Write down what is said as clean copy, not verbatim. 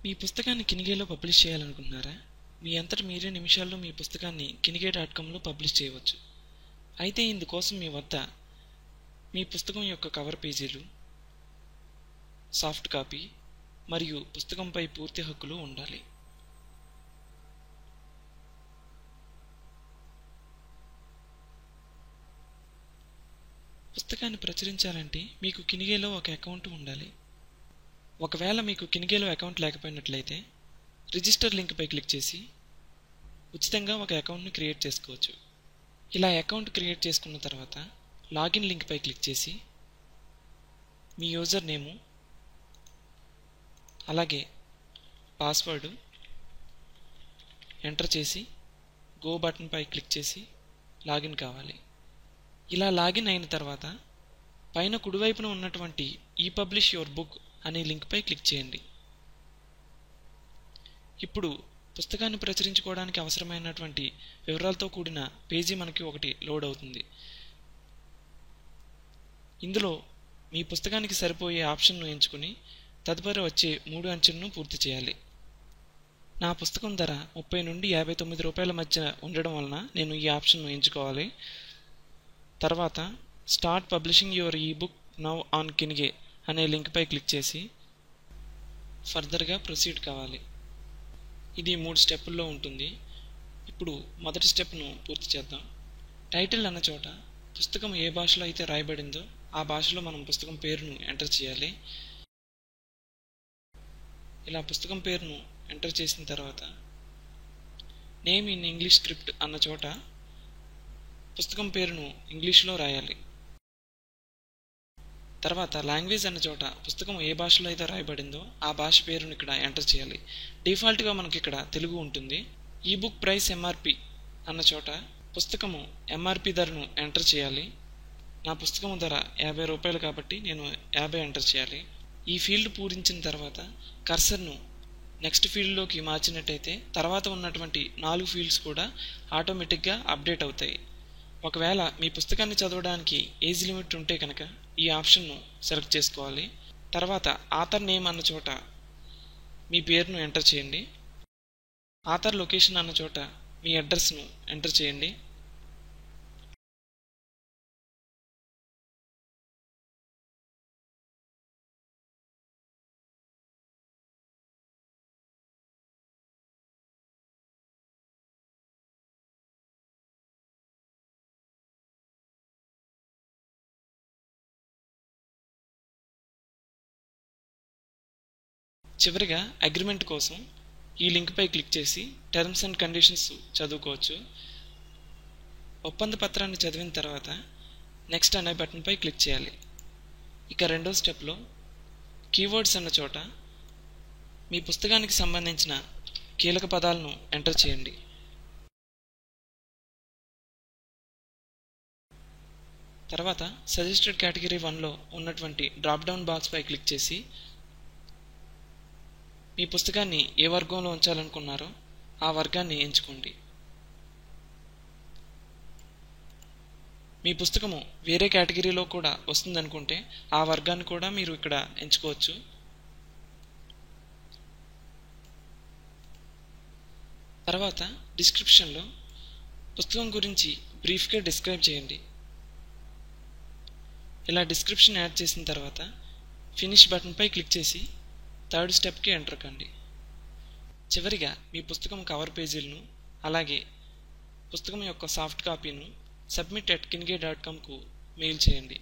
మీ పుస్తకాన్ని కినిగేలో పబ్లిష్ చేయాలనుకుంటున్నారా? మీ అంతట మీరే నిమిషాల్లో మీ పుస్తకాన్ని కినిగే.comలో పబ్లిష్ చేయవచ్చు. అయితే ఇందుకోసం మీ వద్ద మీ పుస్తకం యొక్క కవర్ పేజీలు, సాఫ్ట్ కాపీ మరియు పుస్తకంపై పూర్తి హక్కులు ఉండాలి. పుస్తకాన్ని ప్రచురించాలంటే మీకు కినిగేలో ఒక అకౌంట్ ఉండాలి. ఒకవేళ మీకు కినిగేలో అకౌంట్ లేకపోయినట్లయితే రిజిస్టర్ లింక్పై క్లిక్ చేసి ఉచితంగా ఒక అకౌంట్ను క్రియేట్ చేసుకోవచ్చు. ఇలా అకౌంట్ క్రియేట్ చేసుకున్న తర్వాత లాగిన్ లింక్పై క్లిక్ చేసి మీ యూజర్ నేము అలాగే పాస్వర్డ్ ఎంటర్ చేసి గో బటన్పై క్లిక్ చేసి లాగిన్ కావాలి. ఇలా లాగిన్ అయిన తర్వాత పైన కుడివైపున ఉన్నటువంటి ఈ పబ్లిష్ యువర్ బుక్ అనే లింక్పై క్లిక్ చేయండి. ఇప్పుడు పుస్తకాన్ని ప్రచురించుకోవడానికి అవసరమైనటువంటి వివరాలతో కూడిన పేజీ మనకి ఒకటి లోడ్ అవుతుంది. ఇందులో మీ పుస్తకానికి సరిపోయే ఆప్షన్ను ఎంచుకుని తదుపరి వచ్చే 3 అంచెలను పూర్తి చేయాలి. నా పుస్తకం ధర 30 నుండి 59 రూపాయల మధ్య ఉండడం వలన నేను ఈ ఆప్షన్ను ఎంచుకోవాలి. తర్వాత స్టార్ట్ పబ్లిషింగ్ యువర్ ఈ బుక్ నౌ ఆన్ కినిగే అనే లింక్పై క్లిక్ చేసి ఫర్దర్గా ప్రొసీడ్ కావాలి. ఇది 3 స్టెప్పుల్లో ఉంటుంది. ఇప్పుడు మొదటి స్టెప్ను పూర్తి చేద్దాం. టైటిల్ అన్న చోట పుస్తకం ఏ భాషలో అయితే రాయబడిందో ఆ భాషలో మనం పుస్తకం పేరును ఎంటర్ చేయాలి. ఇలా పుస్తకం పేరును ఎంటర్ చేసిన తర్వాత నేమ్ ఇన్ ఇంగ్లీష్ స్క్రిప్ట్ అన్న చోట పుస్తకం పేరును ఇంగ్లీష్లో రాయాలి. తర్వాత లాంగ్వేజ్ అన్న చోట పుస్తకం ఏ భాషలో అయితే రాయబడిందో ఆ భాష పేరును ఇక్కడ ఎంటర్ చేయాలి. డిఫాల్ట్గా మనకి ఇక్కడ తెలుగు ఉంటుంది. ఈ బుక్ ప్రైస్ ఎంఆర్పి అన్న చోట పుస్తకము ఎంఆర్పి ధరను ఎంటర్ చేయాలి. నా పుస్తకము ధర 50 రూపాయలు కాబట్టి నేను 50 ఎంటర్ చేయాలి. ఈ ఫీల్డ్ పూరించిన తర్వాత కర్సర్ను నెక్స్ట్ ఫీల్డ్లోకి మార్చినట్టయితే తర్వాత ఉన్నటువంటి 4 ఫీల్డ్స్ కూడా ఆటోమేటిక్గా అప్డేట్ అవుతాయి. ఒకవేళ మీ పుస్తకాన్ని చదవడానికి ఏజ్ లిమిట్ ఉంటే కనుక ఈ ఆప్షన్ను సెలెక్ట్ చేసుకోవాలి. తర్వాత ఆథర్ నేమ్ అన్న చోట మీ పేరును ఎంటర్ చేయండి. ఆథర్ లొకేషన్ అన్న చోట మీ అడ్రస్ను ఎంటర్ చేయండి. చివరిగా అగ్రిమెంట్ కోసం ఈ లింక్పై క్లిక్ చేసి టర్మ్స్ అండ్ కండిషన్స్ చదువుకోవచ్చు. ఒప్పంద పత్రాన్ని చదివిన తర్వాత నెక్స్ట్ అనే బటన్పై క్లిక్ చేయాలి. ఇక రెండో స్టెప్లో కీవర్డ్స్ అన్న చోట మీ పుస్తకానికి సంబంధించిన కీలక పదాలను ఎంటర్ చేయండి. తర్వాత సజెస్టెడ్ కేటగిరీ 1లో ఉన్నటువంటి డ్రాప్ డౌన్ బాక్స్పై క్లిక్ చేసి మీ పుస్తకాన్ని ఏ వర్గంలో ఉంచాలనుకున్నారో ఆ వర్గాన్ని ఎంచుకోండి. మీ పుస్తకము వేరే కేటగిరీలో కూడా వస్తుందనుకుంటే ఆ వర్గాన్ని కూడా మీరు ఇక్కడ ఎంచుకోవచ్చు. తర్వాత డిస్క్రిప్షన్లో పుస్తకం గురించి బ్రీఫ్గా డిస్క్రైబ్ చేయండి. ఇలా డిస్క్రిప్షన్ యాడ్ చేసిన తర్వాత ఫినిష్ బటన్పై క్లిక్ చేసి థర్డ్ స్టెప్కి ఎంటర్ కండి. చివరిగా మీ పుస్తకం కవర్ పేజీలను అలాగే పుస్తకం యొక్క సాఫ్ట్ కాపీను submit@kinige.comకు మెయిల్ చేయండి.